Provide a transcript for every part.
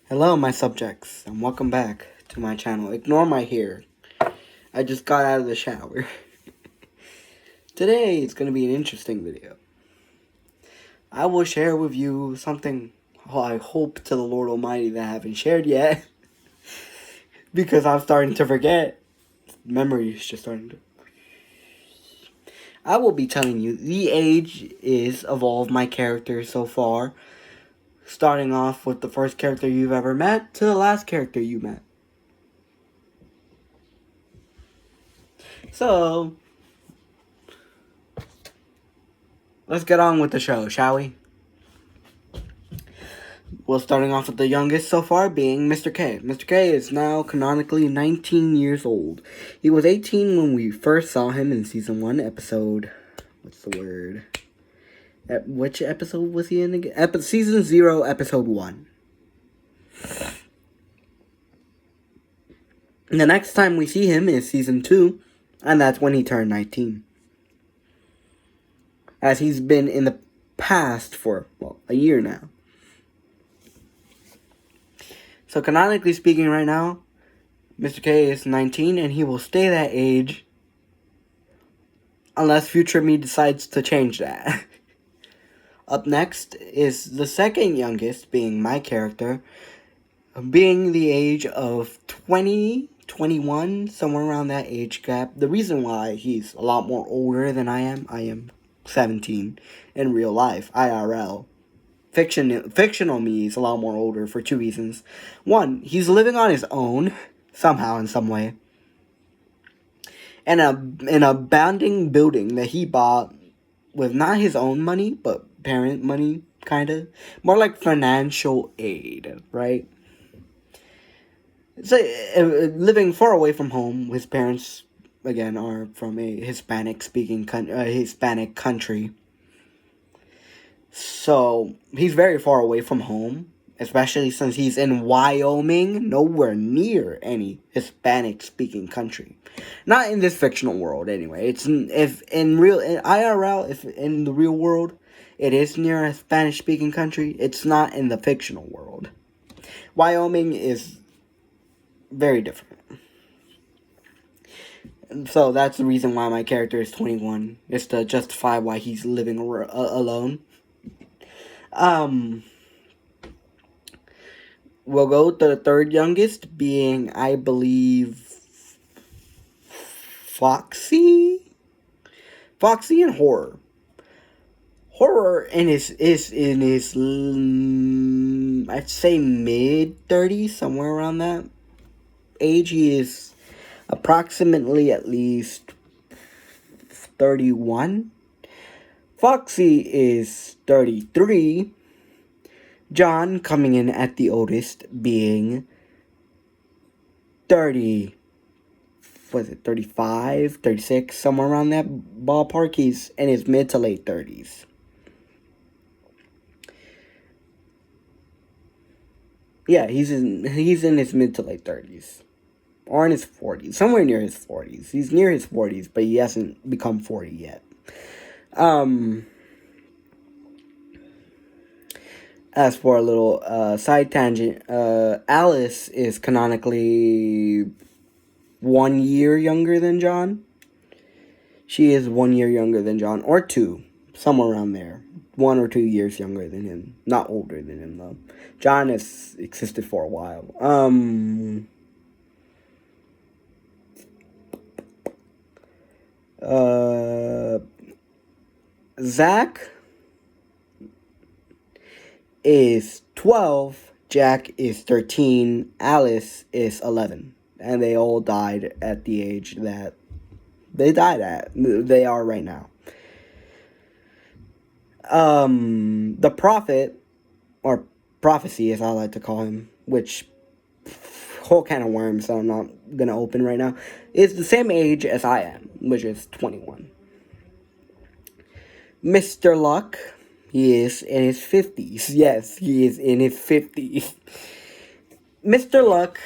Hello, my subjects, and welcome back to my channel. Ignore my hair. I just got out of the shower. Today, it's going to be an interesting video. I will share with you something I hope to the Lord Almighty that I haven't shared yet. Because I'm starting to forget. Memory is just starting to... I will be telling you the age is of all of my characters so far. Starting off with the first character you've ever met to the last character you met. So, let's get on with the show, shall we? Well, starting off with the youngest so far being Mr. K. Mr. K is now canonically 19 years old. He was 18 when we first saw him in Season 1, episode... What's the word? Which episode was he in again? Season 0, Episode 1. And the next time we see him is Season 2, and that's when he turned 19. As he's been in the past for, well, a year now. So canonically speaking right now, Mr. K is 19 and he will stay that age unless future me decides to change that. Up next is the second youngest, being my character, being the age of 20, 21, somewhere around that age gap. The reason why he's a lot more older than I am 17 in real life, IRL. Fictional me is a lot more older for two reasons. One, he's living on his own, somehow, in some way. In an abandoned building that he bought with not his own money, but parent money, kind of. More like financial aid, right? So, living far away from home, his parents, again, are from a Hispanic country. So, he's very far away from home, especially since he's in Wyoming, nowhere near any Hispanic-speaking country. Not in this fictional world, anyway. In IRL, if in the real world, it is near a Spanish-speaking country, it's not in the fictional world. Wyoming is very different. So, that's the reason why my character is 21, is to justify why he's living alone. We'll go to the third youngest, being, I believe, Foxy and Horror. Horror is in his I'd say mid-30s, somewhere around that age. He is approximately at least 31. Foxy is 33. John coming in at the oldest, being 30, was it 35, 36, somewhere around that ballpark. He's in his mid to late 30s. Yeah, he's in his mid to late 30s. Or in his 40s, somewhere near his 40s. He's near his 40s, but he hasn't become 40 yet. As for a little side tangent, Alice is canonically 1 year younger than John. She is 1 year younger than John, or 2, somewhere around there. 1 or 2 years younger than him. Not older than him, though. John has existed for a while. Zach is 12, Jack is 13, Alice is 11. And they all died at the age that they died at. They are right now. The prophet, or prophecy as I like to call him, which whole can of worms that I'm not going to open right now, is the same age as I am, which is 21. Mr. Luck, he is in his 50s. Yes, he is in his 50s. Mr. Luck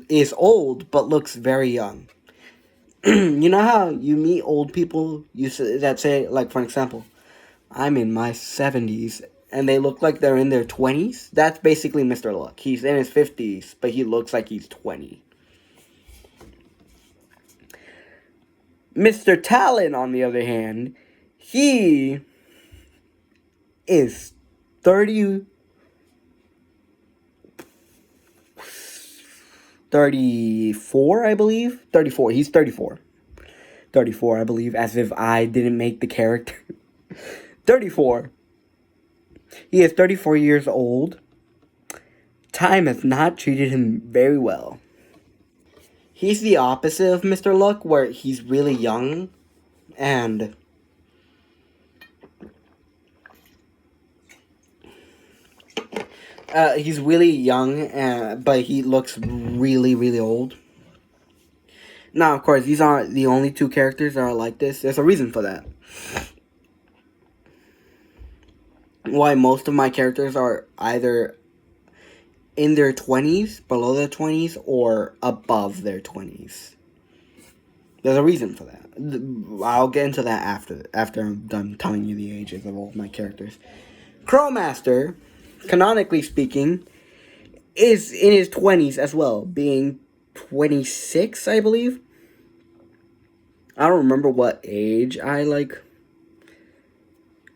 is old, but looks very young. You know how you meet old people that say, like, for example, I'm in my 70s, and they look like they're in their 20s, that's basically Mr. Luck. He's in his 50s, but he looks like he's 20. Mr. Talon, on the other hand, he is 30, 34, I believe. 34. He's 34. 34, I believe, as if I didn't make the character. 34. He is 34 years old. Time has not treated him very well. He's the opposite of Mr. Luck, where he's really young and he's really young, but he looks really, really old. Now, of course, these aren't the only two characters that are like this. There's a reason for that. Why most of my characters are either in their 20s, below their 20s, or above their 20s. There's a reason for that. I'll get into that after I'm done telling you the ages of all of my characters. Crowmaster, canonically speaking, is in his 20s as well, being 26, I believe. I don't remember what age I,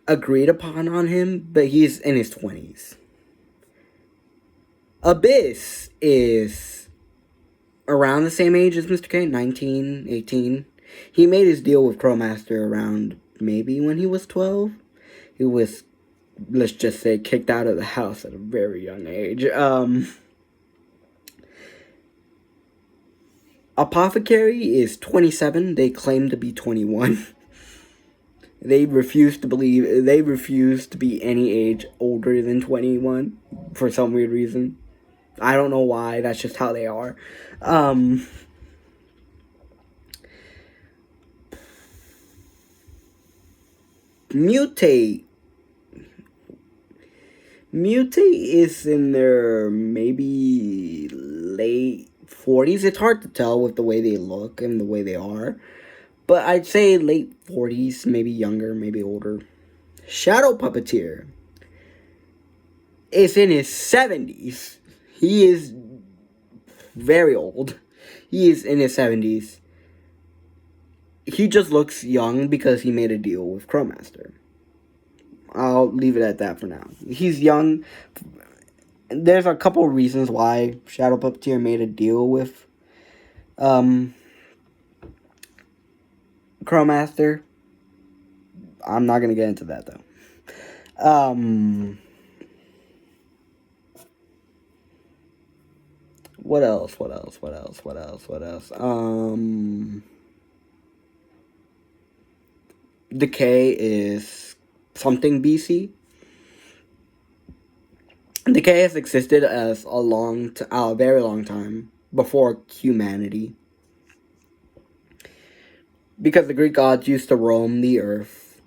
agreed upon on him, but he's in his 20s. Abyss is around the same age as Mr. K, 19, 18. He made his deal with Crowmaster around maybe when he was 12. He was, let's just say, kicked out of the house at a very young age. Apothecary is 27. They claim to be 21. They refuse to be any age older than 21 for some weird reason. I don't know why. That's just how they are. Mutate is in their maybe late 40s. It's hard to tell with the way they look and the way they are. But I'd say late 40s, maybe younger, maybe older. Shadow Puppeteer is in his 70s. He is very old. He is in his 70s. He just looks young because he made a deal with Crowmaster. I'll leave it at that for now. He's young. There's a couple of reasons why Shadow Puppeteer made a deal with Crowmaster. I'm not going to get into that, though. What else? Decay is something BC. Decay has existed as a very long time before humanity. Because the Greek gods used to roam the earth,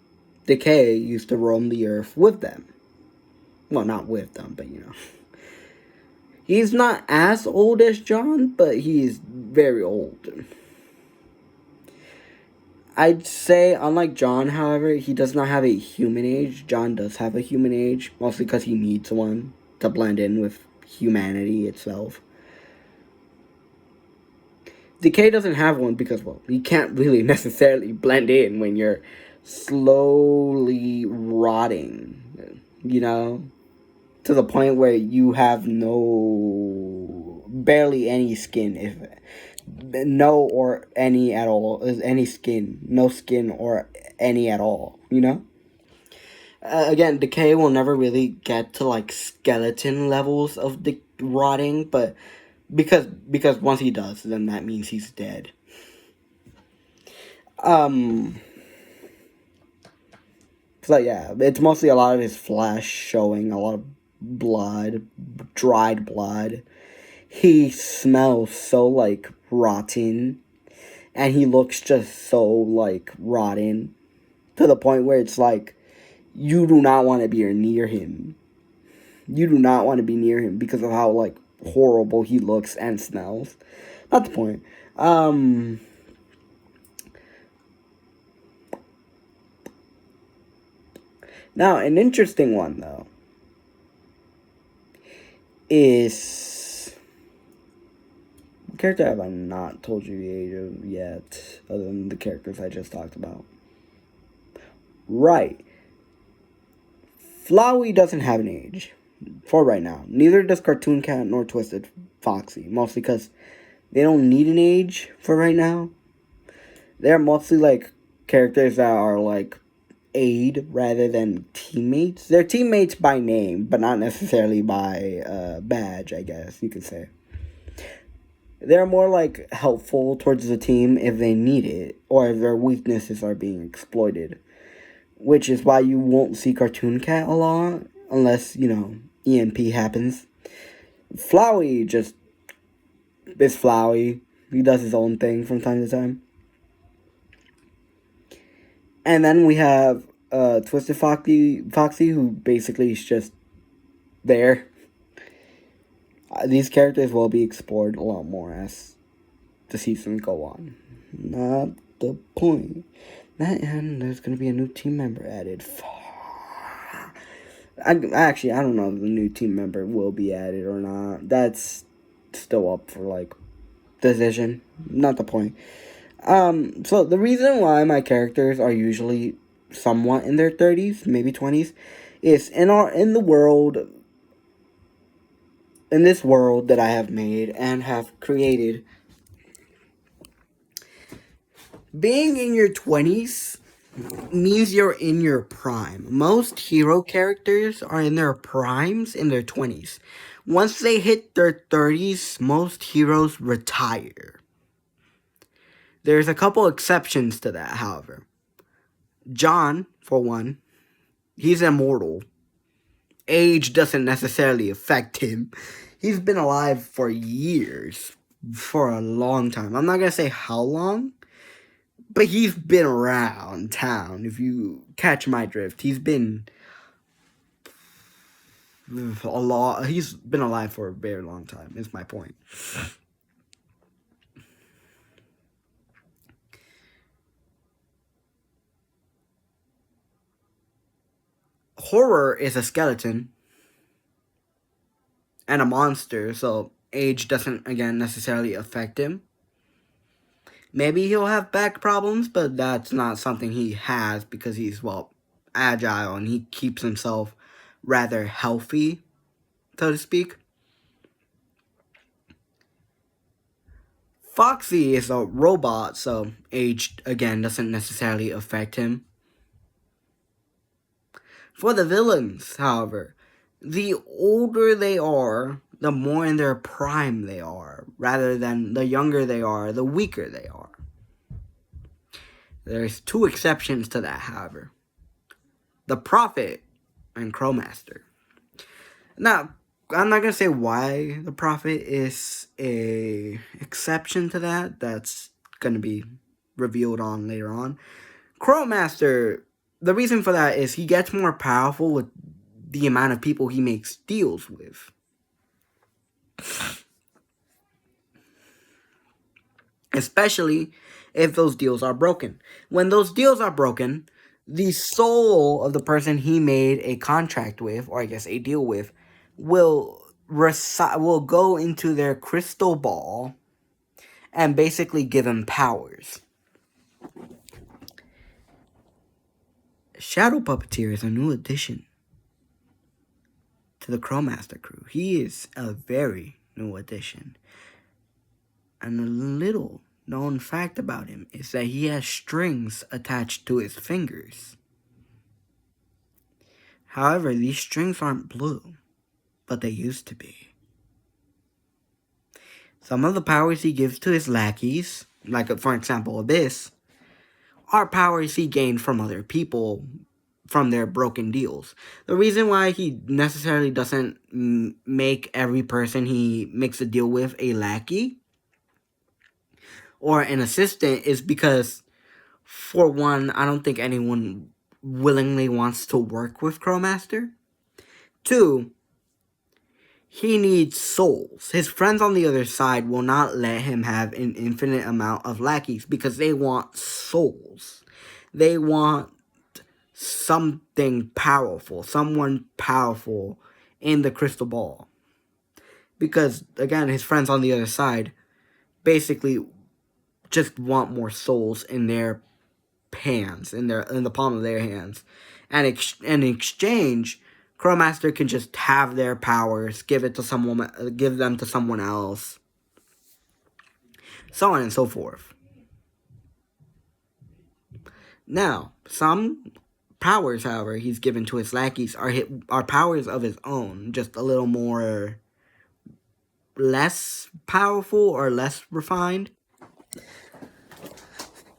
Decay used to roam the earth with them. Well, not with them, but He's not as old as John, but he's very old. I'd say, unlike John, however, he does not have a human age. John does have a human age, mostly because he needs one to blend in with humanity itself. Decay doesn't have one because, well, you can't really necessarily blend in when you're slowly rotting, to the point where you have barely any skin, no skin or any at all, Again, Decay will never really get to, skeleton levels of rotting, but because once he does, then that means he's dead. So yeah, it's mostly a lot of his flesh showing, a lot of blood, dried blood. He smells so, rotten, and he looks just so, rotten, to the point where it's you do not want to be near him. You do not want to be near him because of how, horrible he looks and smells. Not the point. Now, an interesting one, though. is... What character have I not told you the age of yet, other than the characters I just talked about? Right. Flowey doesn't have an age for right now. Neither does Cartoon Cat nor Twisted Foxy. Mostly because they don't need an age for right now. They're mostly like characters that are like aid rather than teammates. They're teammates by name, but not necessarily by badge, I guess you could say. They're more like helpful towards the team if they need it, or if their weaknesses are being exploited. Which is why you won't see Cartoon Cat a lot, unless, EMP happens. Flowey just is Flowey. He does his own thing from time to time. And then we have Twisted Foxy, who basically is just there. These characters will be explored a lot more as the seasons go on. Not the point. And there's going to be a new team member added. I don't know if the new team member will be added or not. That's still up for, decision. Not the point. So the reason why my characters are usually somewhat in their 30s, maybe 20s, is in this world that I have made and have created, being in your 20s means you're in your prime. Most hero characters are in their primes in their 20s. Once they hit their 30s, most heroes retire. There's a couple exceptions to that, however. John, for one, he's immortal. Age doesn't necessarily affect him. He's been alive for years, for a long time. I'm not going to say how long, but he's been around town, if you catch my drift. He's been he's been alive for a very long time, is my point. Horror is a skeleton and a monster, so age doesn't, again, necessarily affect him. Maybe he'll have back problems, but that's not something he has because he's, agile and he keeps himself rather healthy, so to speak. Foxy is a robot, so age, again, doesn't necessarily affect him. For the villains, however, the older they are, the more in their prime they are, rather than the younger they are, the weaker they are. There's two exceptions to that, however. The Prophet and Crowmaster. Now, I'm not going to say why the Prophet is a exception to that. That's going to be revealed on later on. Crowmaster, the reason for that is he gets more powerful with the amount of people he makes deals with. Especially if those deals are broken. When those deals are broken, the soul of the person he made a contract with, or I guess a deal with, will go into their crystal ball and basically give him powers. Shadow Puppeteer is a new addition to the Crowmaster crew. He is a very new addition. And a little known fact about him is that he has strings attached to his fingers. However, these strings aren't blue, but they used to be. Some of the powers he gives to his lackeys, like for example this, are powers he gained from other people from their broken deals. The reason why he necessarily doesn't make every person he makes a deal with a lackey or an assistant is because, for one, I don't think anyone willingly wants to work with Crowmaster. Two, he needs souls. His friends on the other side will not let him have an infinite amount of lackeys because they want souls. They want something powerful, someone powerful in the crystal ball. because again, his friends on the other side basically just want more souls in their hands, in the palm of their hands, and in exchange, Crowmaster can just have their powers, give them to someone else, so on and so forth. Now, some powers, however, he's given to his lackeys are powers of his own, just a little more less powerful or less refined.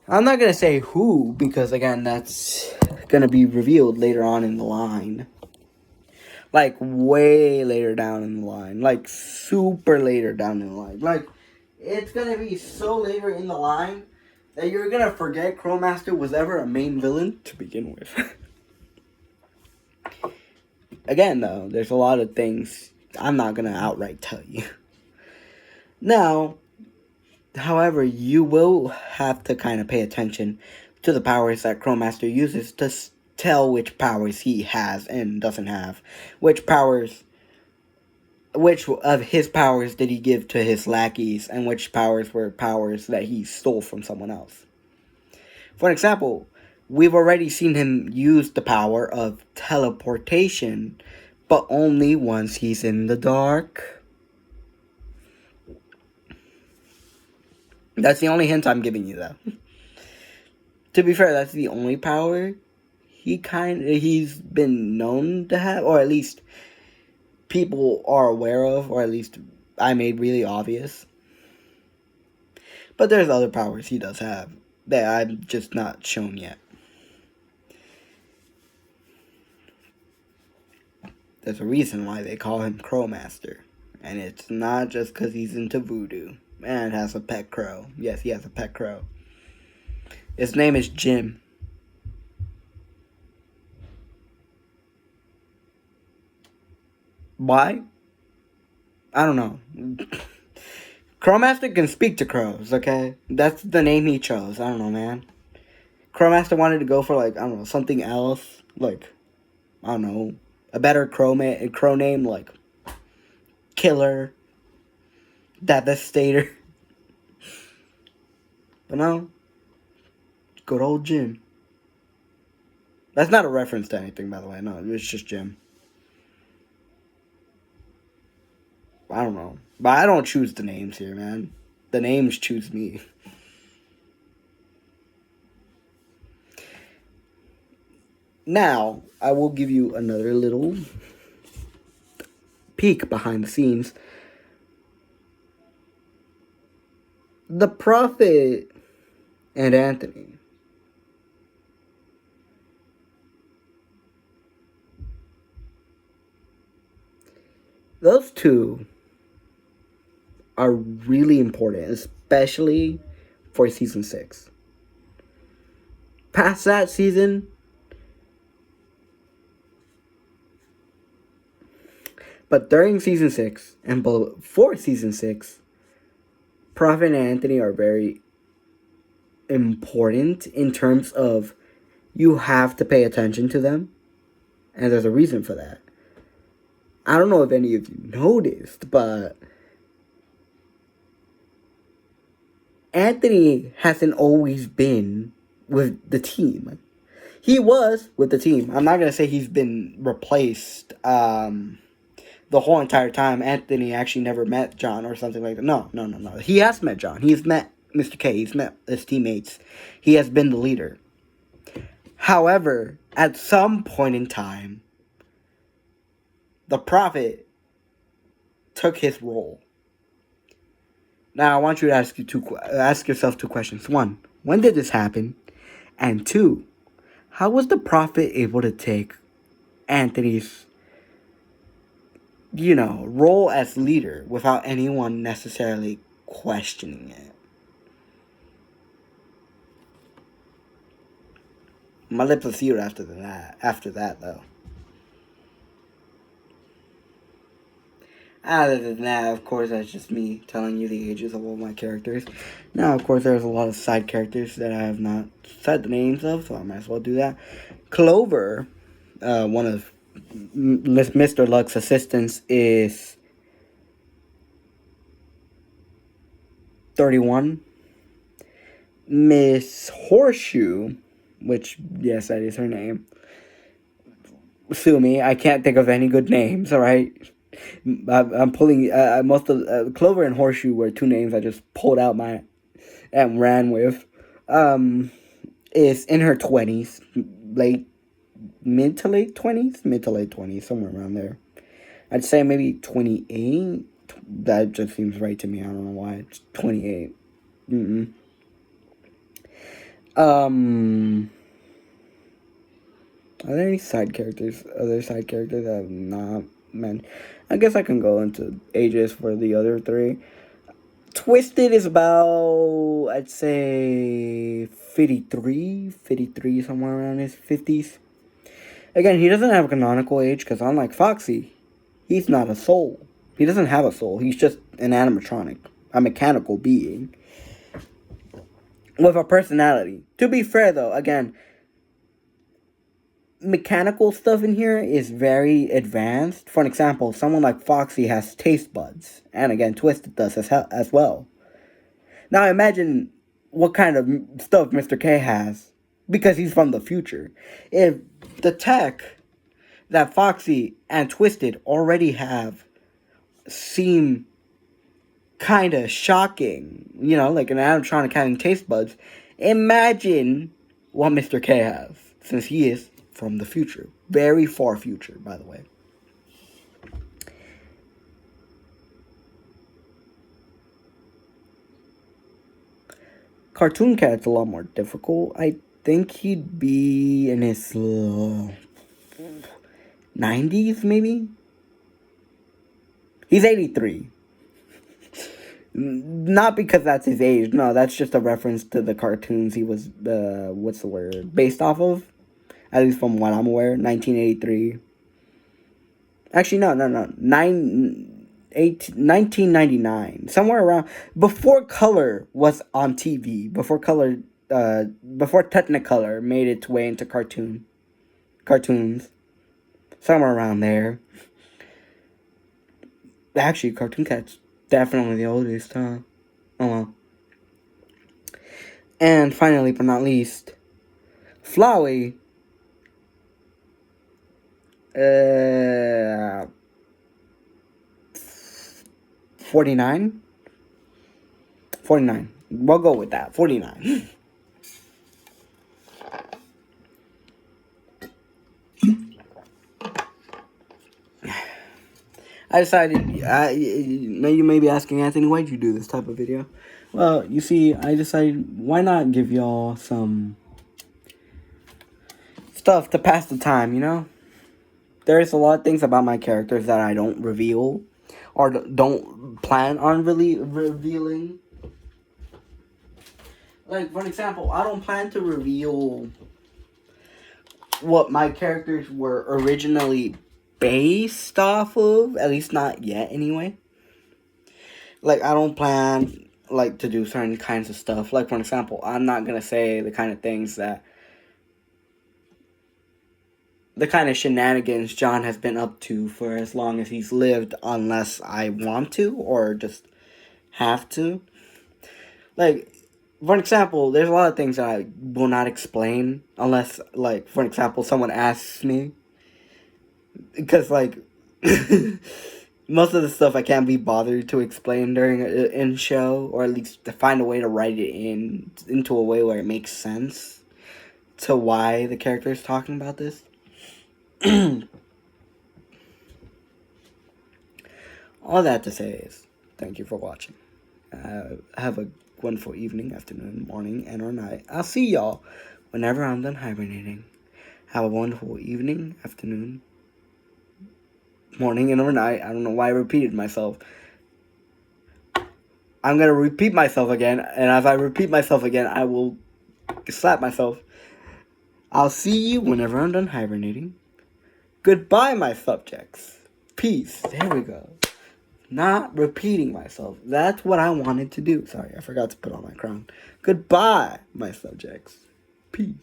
I'm not gonna say who, because again, that's gonna be revealed later on in the line. Like, way later down in the line. Like, super later down in the line. Like, it's gonna be so later in the line that you're gonna forget Crowmaster was ever a main villain to begin with. Again, though, there's a lot of things I'm not gonna outright tell you. Now, however, you will have to kind of pay attention to the powers that Crowmaster uses to tell which powers he has and doesn't have. Which of his powers did he give to his lackeys, and which powers were powers that he stole from someone else. For example, we've already seen him use the power of teleportation, but only once he's in the dark. That's the only hint I'm giving you, though. To be fair, that's the only power he's been known to have, or at least people are aware of, or at least I made really obvious. But there's other powers he does have that I'm just not shown yet. There's a reason why they call him Crowmaster, and it's not just because he's into voodoo and has a pet crow. Yes, he has a pet crow. His name is Jim. Why? I don't know. Crowmaster can speak to crows, okay? That's the name he chose. I don't know, man. Crowmaster wanted to go for, like, I don't know, something else. Like, I don't know, a better crow name, like Killer, Devastator. But no, good old Jim. That's not a reference to anything, by the way. No, it's just Jim. I don't know. But I don't choose the names here, man. The names choose me. Now, I will give you another little peek behind the scenes. The Prophet and Anthony. Those two are really important, especially for season 6. Past that season, but during season 6 and before season 6, Prophet and Anthony are very important in terms of you have to pay attention to them, and there's a reason for that. I don't know if any of you noticed, but Anthony hasn't always been with the team. He was with the team. I'm not going to say he's been replaced the whole entire time. Anthony actually never met John or something like that. No. He has met John. He's met Mr. K. He's met his teammates. He has been the leader. However, at some point in time, the Prophet took his role. Now, I want you to ask yourself 2 questions. 1, when did this happen? And 2, how was the Prophet able to take Anthony's, role as leader without anyone necessarily questioning it? My lips are sealed after that, though. Other than that, of course, that's just me telling you the ages of all my characters. Now, of course, there's a lot of side characters that I have not said the names of, so I might as well do that. Clover, one of Mr. Luck's assistants, is 31. Miss Horseshoe, which, yes, that is her name. Sue me, I can't think of any good names, alright? I'm pulling, most of, Clover and Horseshoe were two names I just pulled out and ran with. Is in her 20s, mid to late 20s, somewhere around there. I'd say maybe 28. That just seems right to me. I don't know why. It's 28. Are there any side characters? Other side characters that I've not mentioned? I guess I can go into ages for the other three. Twisted is about, I'd say, 53, somewhere around his 50s. Again, he doesn't have a canonical age, because unlike Foxy, he's not a soul. He doesn't have a soul. He's just an animatronic, a mechanical being, with a personality. To be fair, though, again, mechanical stuff in here is very advanced. For an example, someone like Foxy has taste buds, and again, Twisted does as well. Now imagine what kind of stuff Mr. K has, because he's from the future. If the tech that Foxy and Twisted already have seem kind of shocking, like an animatronic having taste buds, imagine what Mr. K has, since he is from the future. Very far future, by the way. Cartoon Cat's a lot more difficult. I think he'd be in his 90s, maybe? He's 83. Not because that's his age. No, that's just a reference to the cartoons he was, based off of. At least from what I'm aware, 1983. Actually, no. 1999. Somewhere around, before color was on TV. Before Technicolor made its way into cartoons. Somewhere around there. Actually, Cartoon Cat's definitely the oldest, huh? Oh well. And finally, but not least, Flowey. 49? 49. We'll go with that. 49. I decided, now you may be asking, Anthony, why'd you do this type of video? Well, you see, I decided, why not give y'all some stuff to pass the time, There's a lot of things about my characters that I don't reveal, or don't plan on really revealing. Like, for example, I don't plan to reveal what my characters were originally based off of, at least not yet anyway. Like, I don't plan, to do certain kinds of stuff. Like, for example, I'm not gonna say the kind of things the kind of shenanigans John has been up to for as long as he's lived, unless I want to, or just have to. Like, for example, there's a lot of things that I will not explain, unless, for example, someone asks me. Because, most of the stuff I can't be bothered to explain during in show, or at least to find a way to write it into a way where it makes sense to why the character is talking about this. All that to say is, thank you for watching. Have a wonderful evening, afternoon, morning, and or night. I'll see y'all whenever I'm done hibernating. Have a wonderful evening, afternoon, morning, and or night. I don't know why I repeated myself. I'm going to repeat myself again, and as I repeat myself again, I will slap myself. I'll see you whenever I'm done hibernating. Goodbye, my subjects. Peace. There we go. Not repeating myself. That's what I wanted to do. Sorry, I forgot to put on my crown. Goodbye, my subjects. Peace.